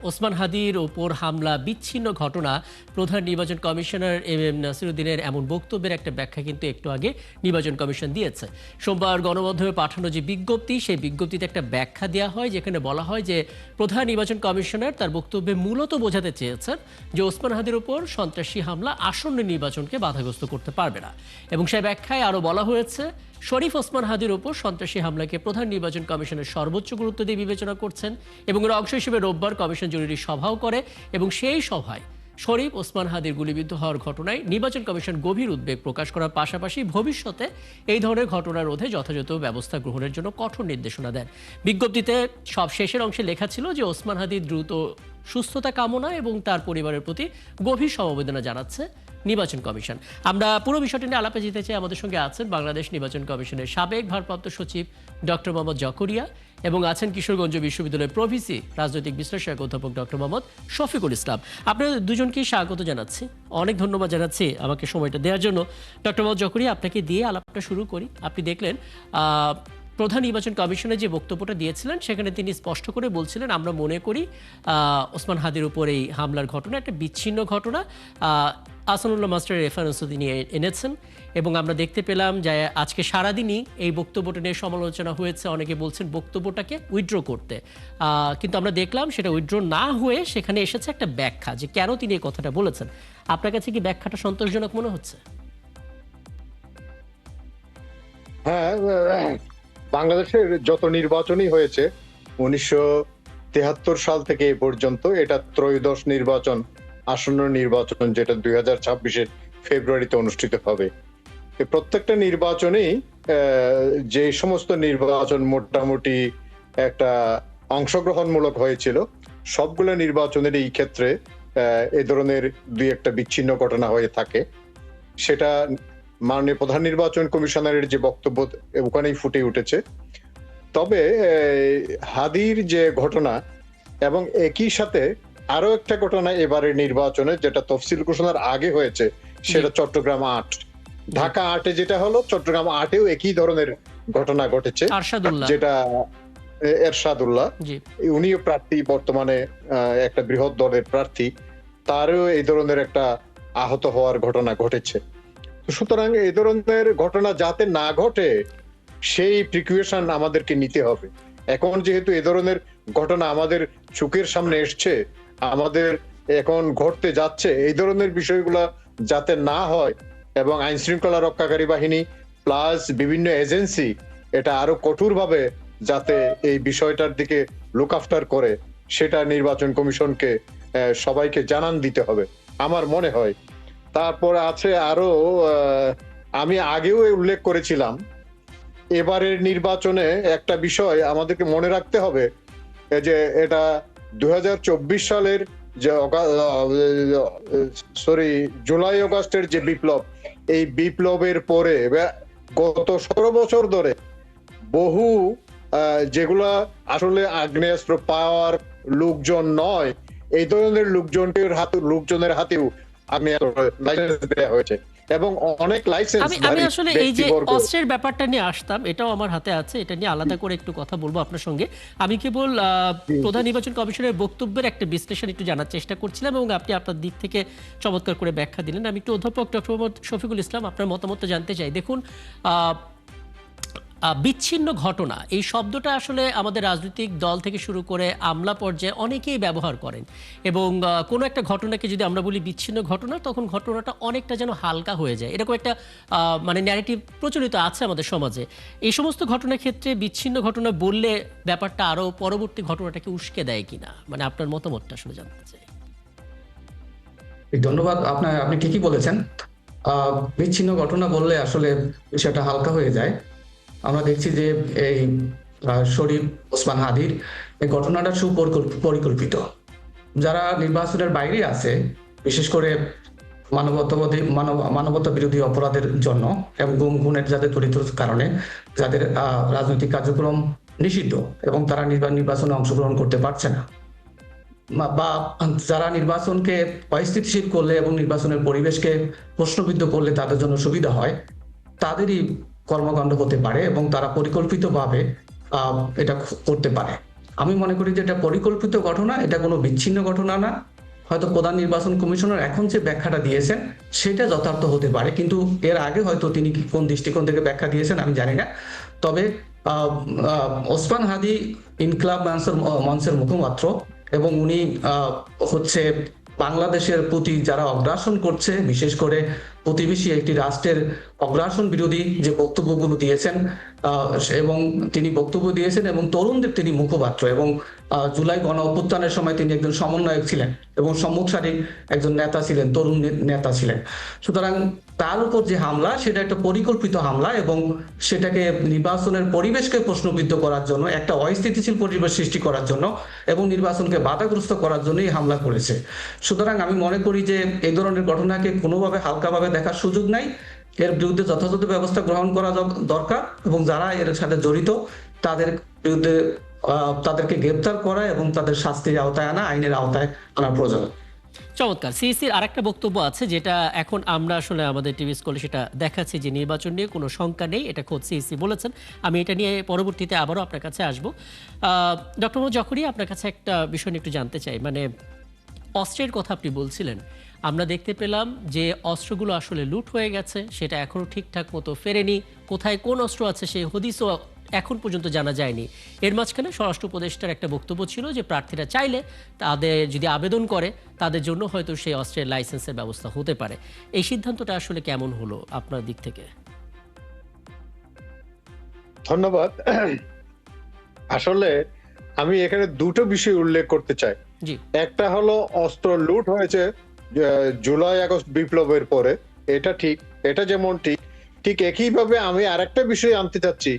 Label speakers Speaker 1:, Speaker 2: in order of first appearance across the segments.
Speaker 1: ওসমান হাদির ওপর হামলা বিচ্ছিন্ন ঘটনা প্রধান নির্বাচন কমিশনার এম এম নাসিরুদ্দিনের এমন বক্তব্যের একটা ব্যাখ্যা কিন্তু একটু আগে নির্বাচন কমিশন দিয়েছে। সোমবার গণমাধ্যমে পাঠানো যে বিজ্ঞপ্তি, সেই বিজ্ঞপ্তিতে একটা ব্যাখ্যা দেওয়া হয় যেখানে বলা হয় যে প্রধান নির্বাচন কমিশনার তার বক্তব্যে মূলত বোঝাতে চেয়েছেন যে ওসমান হাদির ওপর সন্ত্রাসী হামলা আসন্ন নির্বাচনকে বাধাগ্রস্ত করতে পারবে না। এবং সেই ব্যাখ্যায় আরও বলা হয়েছে, শরীফ ওসমান হাদির ওপর সন্ত্রাসী হামলাকে প্রধান নির্বাচন কমিশনের সর্বোচ্চ গুরুত্ব দিয়ে বিবেচনা করছেন এবং এর অংশ হিসেবে রোববার কমিশন জরুরি সভাও করে এবং সেই সভায় শরীফ ওসমান হাদির গুলিবিদ্ধ হওয়ার ঘটনায় নির্বাচন কমিশন গভীর উদ্বেগ প্রকাশ করার পাশাপাশি ভবিষ্যতে এই ধরনের ঘটনা রোধে যথাযথ ব্যবস্থা গ্রহণের জন্য কঠোর নির্দেশনা দেন। বিজ্ঞপ্তিতে সব শেষের অংশে লেখা ছিল যে ওসমান হাদির দ্রুত সুস্থতা কামনা এবং তার পরিবারের প্রতি গভীর সমবেদনা জানাচ্ছে নির্বাচন কমিশন। আমরা পুরো বিষয়টি নিয়ে আলাপে যেতে চাই। আমাদের সঙ্গে আছেন বাংলাদেশ নির্বাচন কমিশনের সাবেক ভারপ্রাপ্ত সচিব ডক্টর মোহাম্মদ জকরিয়া এবং আছেন কিশোরগঞ্জ বিশ্ববিদ্যালয়ের প্রভিসি রাজনৈতিক বিশ্লেষক অধ্যাপক ডক্টর মোহাম্মদ শফিকুল ইসলাম। আপনাদের দুজনকেই স্বাগত জানাচ্ছি, অনেক ধন্যবাদ জানাচ্ছি আমাকে সময়টা দেওয়ার জন্য। ডক্টর মোহাম্মদ জকরিয়া, আপনাকে দিয়ে আলাপটা শুরু করি। আপনি দেখলেন প্রধান নির্বাচন কমিশনের যে বক্তব্যটা দিয়েছিলেন সেখানে তিনি স্পষ্ট করে বলছিলেন, আমরা মনে করি ওসমান হাদির উপর এই হামলার ঘটনা একটা বিচ্ছিন্ন ঘটনা। আহসানুল্লাহ মাস্টারের রেফারেন্স তিনি এনেছেন এবং আমরা দেখতে পেলাম যে আজকে সারাদিনই এই বক্তব্যটা নিয়ে সমালোচনা হয়েছে। অনেকে বলছেন বক্তব্যটাকে উইথড্র করতে, কিন্তু আমরা দেখলাম সেটা উইথড্র না হয়ে সেখানে এসেছে একটা ব্যাখ্যা যে কেন তিনি এই কথাটা বলেছেন। আপনার কাছে কি ব্যাখ্যাটা সন্তোষজনক মনে হচ্ছে?
Speaker 2: হ্যাঁ, বাংলাদেশের যত নির্বাচনই হয়েছে 1973 সাল থেকে এ পর্যন্ত এটা ত্রয়োদশ নির্বাচন, আসন্ন নির্বাচন, যেটা 2026-এর ফেব্রুয়ারিতে অনুষ্ঠিত হবে। প্রত্যেকটা নির্বাচনেই যে সমস্ত নির্বাচন মোটামুটি একটা অংশগ্রহণমূলক হয়েছিল, সবগুলো নির্বাচনের এই ক্ষেত্রে এ ধরনের দুই একটা বিচ্ছিন্ন ঘটনা হয়ে থাকে। সেটা মাননীয় প্রধান নির্বাচন কমিশনারের যে বক্তব্য ওখানেই ফুটে উঠেছে। তবে হাদির যে ঘটনা এবং একই সাথে আরো একটা ঘটনা এবারের নির্বাচনে যেটা তফসিল ঘোষণার আগে হয়েছে, সেটা চট্টগ্রাম 8, ঢাকা 8-এ যেটা হলো, চট্টগ্রাম 8-এও একই ধরনের ঘটনা ঘটেছে। যেটা এরশাদুল্লাহ, উনিও প্রার্থী, বর্তমানে একটা বৃহৎ দলের প্রার্থী, তারও এই ধরনের একটা আহত হওয়ার ঘটনা ঘটেছে। সুতরাং এই ধরনের ঘটনা যাতে না ঘটে সেই প্রিকশন আমাদেরকে নিতে হবে। এখন যেহেতু এই ধরনের ঘটনা আমাদের চোখের সামনে এসছে, আমাদের এখন ঘটতে যাচ্ছে, এই ধরনের বিষয়গুলো যাতে না হয় এবং আইন শৃঙ্খলা রক্ষাকারী বাহিনী প্লাস বিভিন্ন এজেন্সি এটা আরো কঠোরভাবে যাতে এই বিষয়টার দিকে লুক আফটার করে, সেটা নির্বাচন কমিশনকে সবাইকে জানান দিতে হবে আমার মনে হয়। তারপর আছে আরো, আমি আগেও উল্লেখ করেছিলাম, এবারের নির্বাচনে একটা বিষয় আমাদেরকে মনে রাখতে হবে যে এটা 2024 সালের যে জুলাই অগাস্টের যে বিপ্লব, এই বিপ্লবের পরে গত 16 বছর ধরে বহু যেগুলা আসলে আগ্নেয়াস্ত্র পাওয়ার লোকজন নয়, এই ধরনের লোকজনের হাতেও লাইসেন্স দেওয়া হয়েছে এবং অনেক লাইসেন্স।
Speaker 1: আমি আসলে এই যে অস্ত্রের ব্যাপারটা নিয়ে আসতাম, এটাও আমার হাতে আছে, এটা নিয়ে আলাদা করে একটু কথা বলবো আপনার সঙ্গে। আমি কেবল প্রধান নির্বাচন কমিশনের বক্তব্যের একটা বিশ্লেষণ একটু জানার চেষ্টা করছিলাম এবং আপনি আপনার দিক থেকে চমৎকার করে ব্যাখ্যা দিলেন। আমি একটু অধ্যাপক ডক্টর মোহাম্মদ শফিকুল ইসলাম, আপনার মতামত জানতে চাই। দেখুন, বিচ্ছিন্ন ঘটনা এই শব্দটা আসলে আমাদের রাজনৈতিক দল থেকে শুরু করে আমলা পর্যায়ে অনেকেই ব্যবহার করেন এবং কোনো একটা ঘটনাকে যদি আমরা বলি বিচ্ছিন্ন ঘটনা, তখন ঘটনাটা অনেকটা যেন হালকা হয়ে যায়, এরকম একটা মানে ন্যারেটিভ প্রচলিত আছে আমাদের সমাজে। এই সমস্ত ঘটনার ক্ষেত্রে বিচ্ছিন্ন ঘটনা বললে ব্যাপারটা আরো পরবর্তী ঘটনাটাকে উস্কে দেয় কিনা, মানে আপনার মতামতটা আসলে জানতে চাই।
Speaker 3: ধন্যবাদ। আপনি ঠিকই বলেছেন, বিচ্ছিন্ন ঘটনা বললে আসলে সেটা হালকা হয়ে যায়। আমরা দেখছি যে এই শরীফ ওসমান হাদির এই ঘটনাটা সুপরিকল্পিত। যারা নির্বাচনের বাইরে আছে, বিশেষ করে মানবতা বিরোধী অপরাধের জন্য এবং গুমের যাদের জড়িত কারণে যাদের রাজনৈতিক কার্যক্রম নিষিদ্ধ এবং তারা নির্বাচনে অংশগ্রহণ করতে পারছে না, বা যারা নির্বাচনকে অস্থিতিশীল করলে এবং নির্বাচনের পরিবেশকে প্রশ্নবিদ্ধ করলে তাদের জন্য সুবিধা হয়, তাদেরই কর্মকাণ্ড হতে পারে এবং তারা পরিকল্পিতভাবে এটা করতে পারে। আমি মনে করি যে এটা পরিকল্পিত ঘটনা, এটা কোনো বিচ্ছিন্ন ঘটনা না। হয়তো প্রধান নির্বাচন কমিশনার এখন যে ব্যাখ্যাটা দিয়েছেন সেটা যথার্থ হতে পারে, কিন্তু এর আগে হয়তো তিনি কোন দৃষ্টিকোণ থেকে ব্যাখ্যা দিয়েছেন আমি জানি না। তবে ওসমান হাদি ইনকলাব মঞ্চের মুখপাত্র, এবং উনি হচ্ছে বাংলাদেশের প্রতি যারা অগ্রাসন করছে, বিশেষ করে প্রতিবেশী একটি রাষ্ট্রের অগ্রাসন বিরোধী যে বক্তব্যগুলো দিয়েছেন, এবং তিনি বক্তব্য দিয়েছেন এবং তরুণদের তিনি মুখপাত্র, এবং জুলাই গণ অভ্যুত্থানের সময় তিনি একজন সমন্বয়ক ছিলেন এবং সম্মুখসারী একজন নেতা ছিলেন, তরুণ নেতা ছিলেন। সুতরাং তার উপর যে হামলা সেটা একটা পরিকল্পিত হামলা, এবং সেটাকে নির্বাচনের পরিবেশকে প্রশ্নবিদ্ধ করার জন্য, একটা অস্থিতিশীল পরিবেশ সৃষ্টি করার জন্য এবং নির্বাচনকে বাধাগ্রস্ত করার জন্যই হামলা করেছে। সুতরাং আমি মনে করি যে এই ধরনের ঘটনাকে কোনোভাবে হালকাভাবে দেখার সুযোগ নাই। এর বিরুদ্ধে যথাযথ ব্যবস্থা গ্রহণ করা দরকার, এবং যারা এর সাথে জড়িত তাদের বিরুদ্ধে তাদেরকে গ্রেপ্তার করা এবং তাদের শাস্তির আওতায় আনা, আইনের আওতায় আনা প্রয়োজন।
Speaker 1: চমৎকার। সিইসির আরেকটা বক্তব্য আছে, যেটা এখন আমরা আসলে আমাদের টিভি স্কুলে সেটা দেখাচ্ছি, যে নির্বাচন নিয়ে কোনো শঙ্কা নেই, এটা খোদ সিইসি বলেছেন। আমি এটা নিয়ে পরবর্তীতে আবারও আপনার কাছে আসবো। ডক্টর মোহাম্মদ জকরিয়া, আপনার কাছে একটা বিষয় নিয়ে একটু জানতে চাই। মানে অস্ত্রের কথা আপনি বলছিলেন, আমরা দেখতে পেলাম যে অস্ত্রগুলো আসলে লুট হয়ে গেছে, সেটা এখনও ঠিকঠাক মতো ফেরেনি। কোথায় কোন অস্ত্র আছে সেই হদিসও এখন পর্যন্ত জানা যায়নি। এর মাঝখানে স্বরাষ্ট্র উপদেষ্টার একটা বক্তব্য ছিল যে প্রার্থীরা চাইলে তাদের যদি আবেদন করে তাদের জন্য হয়তো সেই অস্ত্রের লাইসেন্সের ব্যবস্থা হতে পারে। এই সিদ্ধান্তটা আসলে কেমন হলো আপনার দিক থেকে?
Speaker 2: ধন্যবাদ। আসলে আমি এখানে দুটো বিষয় উল্লেখ করতে চাই।
Speaker 1: জি,
Speaker 2: একটা হলো অস্ত্র লুট হয়েছে জুলাই আগস্ট বিপ্লবের পরে, এটা ঠিক, এটা যেমন ঠিক, ঠিক একইভাবে আমি আরেকটা বিষয় আনতে চাচ্ছি।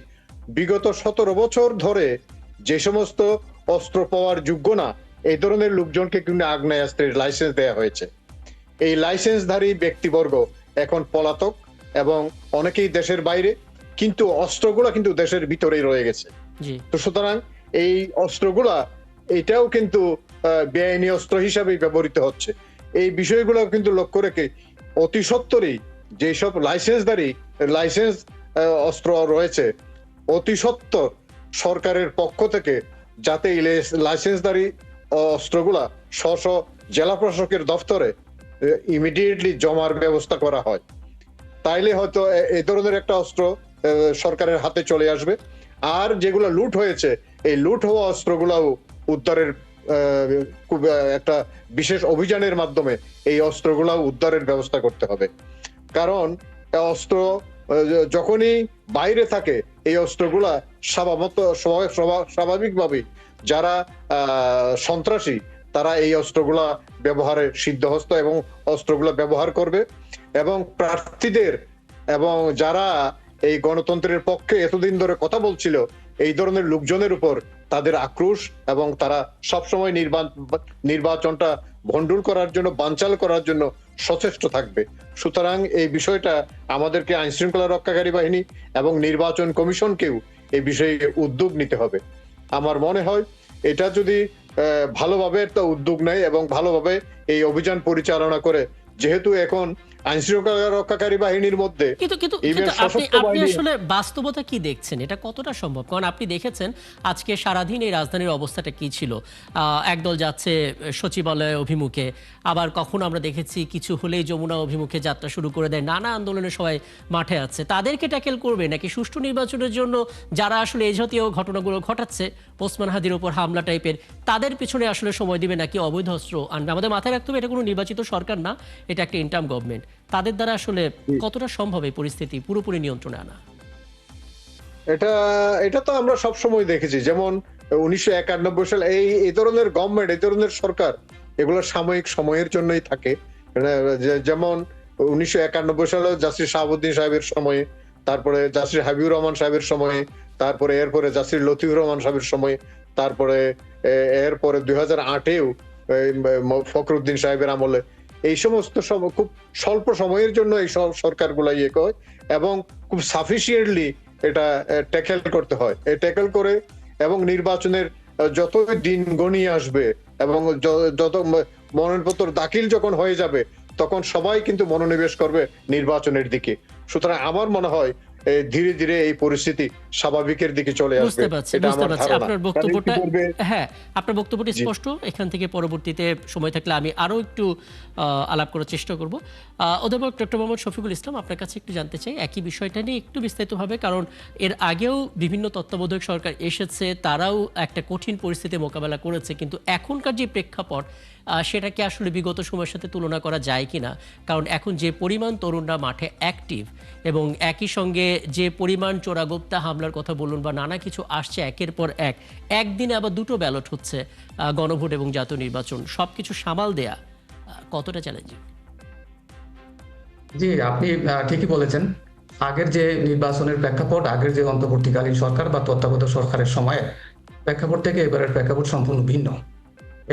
Speaker 2: বিগত 17 বছর ধরে যে সমস্ত অস্ত্র পাওয়ার যোগ্য না এই ধরনের লোকজনকে কিন্তু আগ্নেয়াস্ত্রের লাইসেন্স দেওয়া হয়েছে। এই লাইসেন্সধারী ব্যক্তিবর্গ এখন পলাতক এবং অনেকেই দেশের বাইরে, কিন্তু অস্ত্রগুলা কিন্তু দেশের ভিতরেই রয়ে গেছে।
Speaker 1: জি,
Speaker 2: তো সুতরাং এই অস্ত্রগুলা এটাও কিন্তু বেআইনি অস্ত্র হিসাবে ব্যবহৃত হচ্ছে। এই বিষয়গুলো কিন্তু লক্ষ্য রেখে অতি সত্বরই যেসব লাইসেন্স অস্ত্র রয়েছে, অতি সত্বর সরকারের পক্ষ থেকে যাতে এই লাইসেন্সধারী অস্ত্রগুলা স্ব জেলা প্রশাসকের দপ্তরে ইমিডিয়েটলি জমার ব্যবস্থা করা হয়, তাইলে হয়তো এই ধরনের একটা অস্ত্র সরকারের হাতে চলে আসবে। আর যেগুলো লুট হয়েছে, এই লুট হওয়া অস্ত্রগুলাও উদ্ধারের খুব একটা বিশেষ অভিযানের মাধ্যমে এই অস্ত্রগুলাও উদ্ধারের ব্যবস্থা করতে হবে। কারণ অস্ত্র যখনই বাইরে থাকে এই অস্ত্রগুলা স্বাভাবিকভাবে যারা সন্ত্রাসী তারা এই অস্ত্রগুলা ব্যবহারে সিদ্ধহস্ত এবং অস্ত্রগুলা ব্যবহার করবে, এবং প্রার্থীদের এবং যারা এই গণতন্ত্রের পক্ষে এতদিন ধরে কথা বলছিল এই ধরনের লোকজনের উপর তাদের আক্রোশ, এবং তারা সবসময় নির্বাচনটা ভণ্ডুল করার জন্য, বানচাল করার জন্য সচেষ্ট থাকবে। সুতরাং এই বিষয়টা আমাদেরকে আইন শৃঙ্খলা রক্ষাকারী বাহিনী এবং নির্বাচন কমিশনকেও এই বিষয়ে উদ্যোগ নিতে হবে। আমার মনে হয় এটা যদি ভালোভাবে একটা উদ্যোগ নেয় এবং ভালোভাবে এই অভিযান পরিচালনা করে, যেহেতু এখন আইন শৃঙ্খলা রক্ষাকারী বাহিনীর মধ্যে
Speaker 1: কিন্তু কিন্তু
Speaker 2: even
Speaker 1: কিন্তু আপনি
Speaker 2: সশস্ত্র
Speaker 1: আপনি
Speaker 2: বাহিনী
Speaker 1: আসলে বাস্তবতা কি দেখছেন, এটা কতটা সম্ভব? কারণ আপনি দেখেছেন আজকে সারাদিন এই রাজধানীর অবস্থাটা কি ছিল। একদল যাচ্ছে সচিবালয় অভিমুখে, আবার কখনো আমরা দেখেছি কিছু হলেই যমুনা অভিমুখে যাত্রা শুরু করে দেয়। নানা আন্দোলনে সবাই মাঠে আছে। তাদেরকে ট্যাকেল করবে নাকি সুষ্ঠু নির্বাচনের জন্য যারা আসলে এই জাতীয় ঘটনাগুলো ঘটাচ্ছে, ওসমান হাদির উপর হামলা টাইপের, তাদের পিছনে আসলে সময় দিবে নাকি অবৈধ অস্ত্র আনবে? আমাদের মাথায় রাখতে হবে এটা কোনো নির্বাচিত সরকার না, এটা একটা ইন্টার্ম গভর্নমেন্ট। তাদের দ্বারা আসলে কতটা সম্ভব এই পরিস্থিতি পুরোপুরি নিয়ন্ত্রণে আনা?
Speaker 2: এটা তো আমরা সব সময় দেখেছি, যেমন 1991 সালে এই ধরনের গভর্নমেন্ট, এই ধরনের সরকার, এগুলো সাময়িক সময়ের জন্যই থাকে। যেমন 1991 সালে জাসির শাহাবুদ্দিন সাহেবের সময়ে, তারপরে জাসির হাবিবুর রহমান সাহেবের সময়ে, তারপরে এরপরে জাসির লতিফুর রহমান সাহেবের সময়ে, তারপরে এরপরে 2008-এও ফখরুদ্দিন সাহেবের আমলে, এই সমস্ত খুব স্বল্প সময়ের জন্য এই সব সরকারগুলা ইয়ে করে এবং খুব সাফিসিয়েন্টলি এটা ট্যাকেল করতে হয়। এই ট্যাকেল করে এবং নির্বাচনের যত দিন গণিয়ে আসবে এবং যত মনোনয়নপত্র দাখিল যখন হয়ে যাবে তখন সবাই কিন্তু মনোনিবেশ করবে নির্বাচনের দিকে। সুতরাং আমার মনে হয় ধীরে ধীরে এই পরিস্থিতি স্বাভাবিকের দিকে চলে আসবে,
Speaker 1: বুঝতে পারছি
Speaker 2: এটা
Speaker 1: বুঝতে
Speaker 2: আমার
Speaker 1: পারছি
Speaker 2: ধারণা।
Speaker 1: আপনার
Speaker 2: কারণ
Speaker 1: বক্তব্যটা।
Speaker 2: ইতিপূর্বে
Speaker 1: হ্যাঁ, আপনার বক্তব্যটি
Speaker 2: জি
Speaker 1: স্পষ্ট। এখান থেকে পরবর্তীতে সময় থাকলে আমি আরো একটু আলাপ করার চেষ্টা করব। অধ্যাপক ডক্টর মোহাম্মদ শফিকুল ইসলাম, আপনার কাছে একটু জানতে চাই একই বিষয়টা নিয়ে একটু বিস্তারিতভাবে, কারণ এর আগেও বিভিন্ন তত্ত্বাবধায়ক সরকার এসেছে, তারাও একটা কঠিন পরিস্থিতি মোকাবেলা করেছে, কিন্তু এখনকার যে প্রেক্ষাপট সেটাকে আসলে বিগত সময়ের সাথে তুলনা করা যায় কিনা? কারণ এখন যে পরিমাণ তরুণরা মাঠে অ্যাক্টিভ এবং একই সঙ্গে যে পরিমাণ চোরাগোপ্তা হামলার কথা বলুন বা নানা কিছু আসছে একের পর এক, একদিনে আবার দুটো ব্যালট হচ্ছে, গণভোট এবং জাতীয় নির্বাচন, সবকিছু সামাল দেয়া কতটা চ্যালেঞ্জিং?
Speaker 3: জি, আপনি ঠিকই বলেছেন। আগের যে নির্বাচনের প্রেক্ষাপট, আগের যে অন্তর্বর্তীকালীন সরকার বা তত্ত্বাবধায়ক সরকারের সময়ে প্রেক্ষাপট থেকে এবারের প্রেক্ষাপট সম্পূর্ণ ভিন্ন।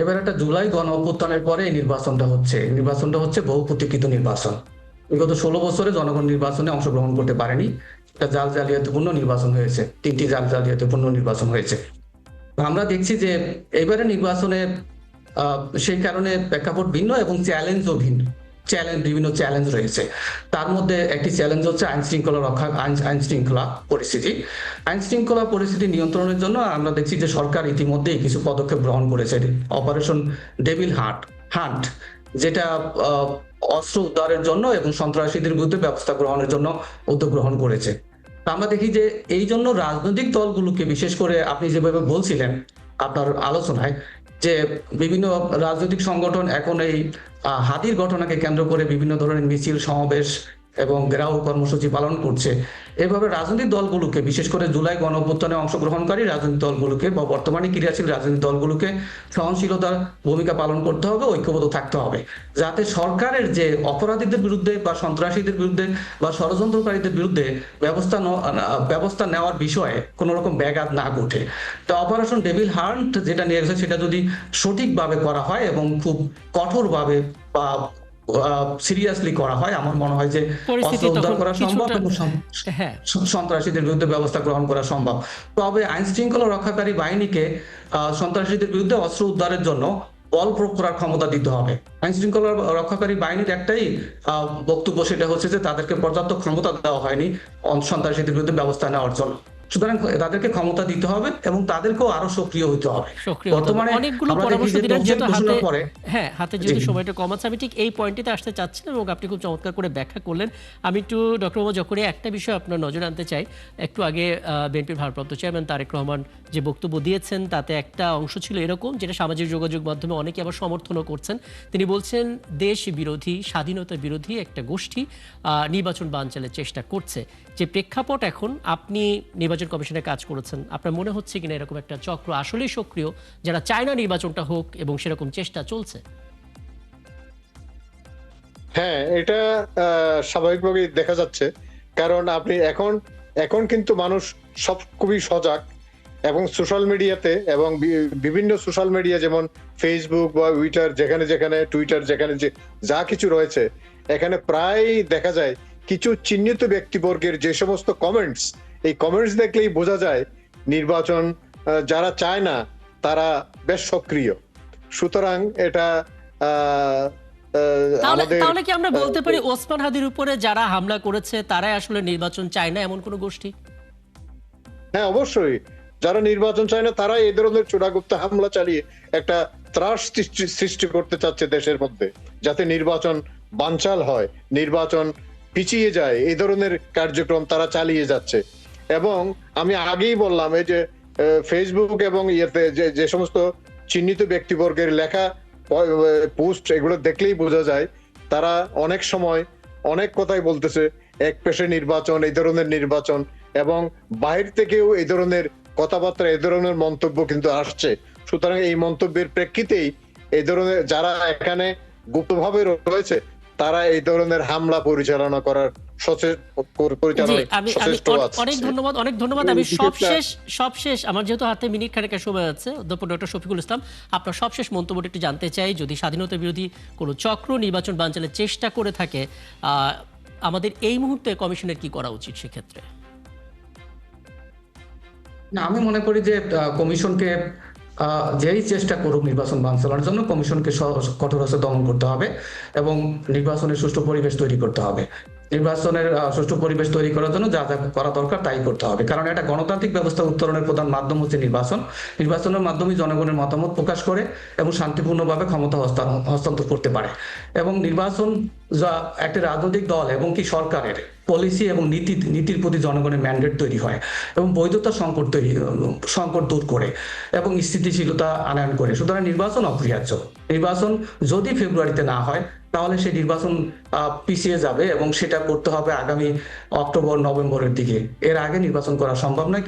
Speaker 3: এবার একটা জুলাই গণ অভ্যুত্থানের পরে এই নির্বাচনটা হচ্ছে বহু প্রতীক্ষিত নির্বাচন। বিগত 16 বছরে জনগণ নির্বাচনে অংশগ্রহণ করতে পারেনি। একটা জাল জালিয়াতিপূর্ণ নির্বাচন হয়েছে, 3টি জাল জালিয়াতিপূর্ণ নির্বাচন হয়েছে। আমরা দেখছি যে এবারে নির্বাচনে সেই কারণে প্রেক্ষাপট ভিন্ন এবং চ্যালেঞ্জও ভিন্ন। বিভিন্ন চ্যালেঞ্জ রয়েছে। তার মধ্যে একটি চ্যালেঞ্জ হচ্ছে আইন শৃঙ্খলা পরিস্থিতি নিয়ন্ত্রণের জন্য আমরা দেখছি যে সরকার ইতিমধ্যেই কিছু পদক্ষেপ গ্রহণ করেছে। অপারেশন ডেভিল হান্ট, যেটা অস্ত্র উদ্ধারের জন্য এবং সন্ত্রাসীদের বিরুদ্ধে ব্যবস্থা গ্রহণের জন্য উদ্যোগ গ্রহণ করেছে। তা আমরা দেখি যে এই জন্য রাজনৈতিক দলগুলোকে, বিশেষ করে আপনি যেভাবে বলছিলেন আপনার আলোচনায়, যে বিভিন্ন রাজনৈতিক সংগঠন এখন এই হাদির ঘটনাকে কেন্দ্র করে বিভিন্ন ধরনের মিছিল, সমাবেশ এবং ঘেরাও কর্মসূচি পালন করছে। এভাবে রাজনৈতিক দলগুলোকে, বিশেষ করে জুলাই গণ অভ্যুত্থানে অংশগ্রহণকারী রাজনৈতিক দলগুলোকে বা বর্তমানে ক্রিয়াশীল রাজনৈতিক দলগুলোকে সহনশীলতার ভূমিকা পালন করতে হবে, ঐক্যবদ্ধ থাকতে হবে, যাতে সরকারের যে অপরাধীদের বিরুদ্ধে বা সন্ত্রাসীদের বিরুদ্ধে বা ষড়যন্ত্রকারীদের বিরুদ্ধে ব্যবস্থা নেওয়ার বিষয়ে কোনো রকম ব্যাঘাত না ঘটে। তো অপারেশন ডেভিল হান্ট যেটা নিয়ে গেছে, সেটা যদি সঠিকভাবে করা হয় এবং খুব কঠোরভাবে বা সিরিয়াসলি করা হয়, আমার মনে হয় যে
Speaker 1: পরিস্থিতি
Speaker 3: অস্ত্র উদ্ধার
Speaker 1: তখন
Speaker 3: করা সম্ভব
Speaker 1: কিছুটা।
Speaker 3: এবং
Speaker 1: হ্যাঁ,
Speaker 3: সন্ত্রাসীদের বিরুদ্ধে ব্যবস্থা গ্রহণ করা সম্ভব। তবে আইন শৃঙ্খলা রক্ষাকারী বাহিনীকে সন্ত্রাসীদের বিরুদ্ধে অস্ত্র উদ্ধারের জন্য বল প্রয়োগ করার ক্ষমতা দিতে হবে। আইন শৃঙ্খলা রক্ষাকারী বাহিনীর একটাই বক্তব্য, সেটা হচ্ছে যে তাদেরকে পর্যাপ্ত ক্ষমতা দেওয়া হয়নি সন্ত্রাসীদের বিরুদ্ধে ব্যবস্থা নেওয়ার জন্য। সুতরাং তাদেরকে ক্ষমতা দিতে হবে এবং তাদেরকেও আরো সক্রিয় হতে হবে।
Speaker 1: সক্রিয় হতে হবে।
Speaker 3: বর্তমানে
Speaker 1: অনেকগুলো
Speaker 3: আমরা দেখি
Speaker 1: পরামর্শ
Speaker 3: যে
Speaker 1: দিলেন, যেহেতু হাতে
Speaker 3: ঘোষণার পরে
Speaker 1: হাতে
Speaker 3: জি
Speaker 1: যেহেতু সময়টা কম আছে, আমি ঠিক এই পয়েন্টটিতে আসতে চাচ্ছিলাম এবং আপনি খুব চমৎকার করে ব্যাখ্যা করলেন। আমি একটু ডক্টর মোহাম্মদ জকরিয়া একটা বিষয় আপনার নজরে আনতে চাই। একটু আগে বিএনপির ভারপ্রাপ্ত চেয়ারম্যান তারেক রহমান যে বক্তব্য দিয়েছেন, তাতে একটা অংশ ছিল এরকম, যেটা সামাজিক যোগাযোগ মাধ্যমে অনেকে আবার সমর্থনও করছেন। তিনি বলছেন দেশ বিরোধী, স্বাধীনতা বিরোধী একটা গোষ্ঠী নির্বাচন বানচালের চেষ্টা করছে। যে প্রেক্ষাপট, এখন আপনি নির্বাচন কমিশনে কাজ করেছেন, আপনার মনে হচ্ছে কিনা এরকম একটা চক্র আসলেই সক্রিয়, যারা চায় না নির্বাচনটা হোক এবং সেরকম চেষ্টা চলছে?
Speaker 2: হ্যাঁ, এটা স্বাভাবিকভাবেই দেখা যাচ্ছে। কারণ আপনি এখন এখন কিন্তু মানুষ সব খুবই সজাগ, এবং সোশ্যাল মিডিয়াতে এবং বিভিন্ন সোশ্যাল মিডিয়া যেমন ফেসবুক বা টুইটার, যেখানে যে যা কিছু রয়েছে, এখানে প্রায় দেখা যায় কিছু চিহ্নিত ব্যক্তিবর্গের যে সমস্ত কমেন্টস, এই কমেন্টস দেখলেই বোঝা যায় নির্বাচন যারা চায় না তারা বেশ সক্রিয়। সুতরাং এটা আহ, আমাদের
Speaker 1: তাহলে কি আমরা বলতে পারি ওসমান হাদির উপরে যারা হামলা করেছে তারাই আসলে নির্বাচন চায় না, এমন কোন গোষ্ঠী?
Speaker 2: হ্যাঁ, অবশ্যই যারা নির্বাচন চায় না তারা এই ধরনের চোরাগুপ্ত হামলা চালিয়ে একটা ত্রাস সৃষ্টি করতে চাচ্ছে দেশের মধ্যে, যাতে নির্বাচন বানচাল হয়, নির্বাচন পিছিয়ে যায়, এই ধরনের কার্যক্রম তারা চালিয়ে যাচ্ছে। এবং আমি আগেই বললাম, এই যে ফেসবুক এবং ইয়েতে যে সমস্ত চিহ্নিত ব্যক্তিবর্গের লেখা পোস্ট, এগুলো দেখলেই বোঝা যায় তারা অনেক সময় অনেক কথাই বলতেছে, এক পেশে নির্বাচন, এই ধরনের নির্বাচন, এবং বাহির থেকেও এই ধরনের কথাবার্তা, এই ধরনের মন্তব্য কিন্তু আসছে। সুতরাং এই মন্তব্যের প্রেক্ষিতেই এই ধরনের যারা এখানে গুপ্তভাবে রয়েছে, তারা এই ধরনের হামলা পরিচালনা করার
Speaker 1: অনেক ধন্যবাদ। আমি সবশেষ আমার যেহেতু হাতে মিনিট খানেকের সময় আছে, অধ্যাপক ডক্টর শফিকুল ইসলাম, আপনার সবশেষ মন্তব্যটা একটু জানতে চাই। যদি স্বাধীনতা বিরোধী কোনো চক্র নির্বাচন বানচালের চেষ্টা করে থাকে, আমাদের এই মুহূর্তে কমিশনের কি করা উচিত সেক্ষেত্রে?
Speaker 3: না, আমি মনে করি যে কমিশনকে যেই চেষ্টা করুক নির্বাচন বানচালের জন্য, কমিশনকে কঠোর হস্তে দমন করতে হবে এবং নির্বাচনের সুষ্ঠু পরিবেশ তৈরি করতে হবে। নির্বাচনের সুষ্ঠু পরিবেশ তৈরি করার জন্য যা যা করা দরকার তাই করতে হবে, কারণ এটা গণতান্ত্রিক ব্যবস্থা উত্তরণের প্রধান মাধ্যম হচ্ছে নির্বাচন। নির্বাচনের মাধ্যমে জনগণের মতামত প্রকাশ করে এবং শান্তিপূর্ণভাবে ক্ষমতা হস্তান্তর করতে পারে। এবং নির্বাচন যা একটি রাজনৈতিক দল এবং কি সরকারের পলিসি এবং নীতির প্রতি জনগণের ম্যান্ডেট তৈরি হয় এবং বৈধতা সংকট দূর করে এবং স্থিতিশীলতা আনয়ন করে। সুতরাং নির্বাচন অপরিহার্য। নির্বাচন যদি ফেব্রুয়ারিতে না হয় তাহলে সেই নির্বাচন পিছিয়ে যাবে এবং সেটা করতে হবে আগামী অক্টোবর নভেম্বরের দিকে। এর আগে নির্বাচন করা সম্ভব নয়,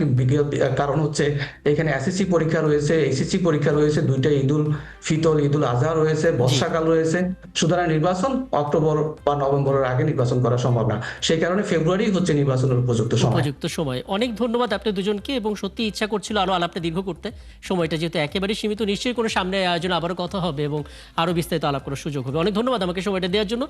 Speaker 3: কারণ হচ্ছে এখানে এসএসসি পরীক্ষা রয়েছে, এইচএসসি পরীক্ষা রয়েছে, দুইটা ঈদুল ফিতর, ঈদুল আজহা রয়েছে, বর্ষাকাল রয়েছে। সুতরাং নির্বাচন অক্টোবর বা নভেম্বরের আগে নির্বাচন করা সম্ভব না। সেই কারণে ফেব্রুয়ারি হচ্ছে নির্বাচনের উপযুক্ত সময়।
Speaker 1: উপযুক্ত সময়। অনেক ধন্যবাদ আপনি দুজনকে, এবং সত্যি ইচ্ছা করছিল আরো আলাপটা দীর্ঘ করতে। সময়টা যেহেতু একেবারে সীমিত, নিশ্চয়ই কোনো সামনে আয়োজন আবারও কথা হবে এবং আরো বিস্তারিত আলাপ করার সুযোগ হবে। অনেক ধন্যবাদ আমাকে সময়টা দেওয়ার জন্য।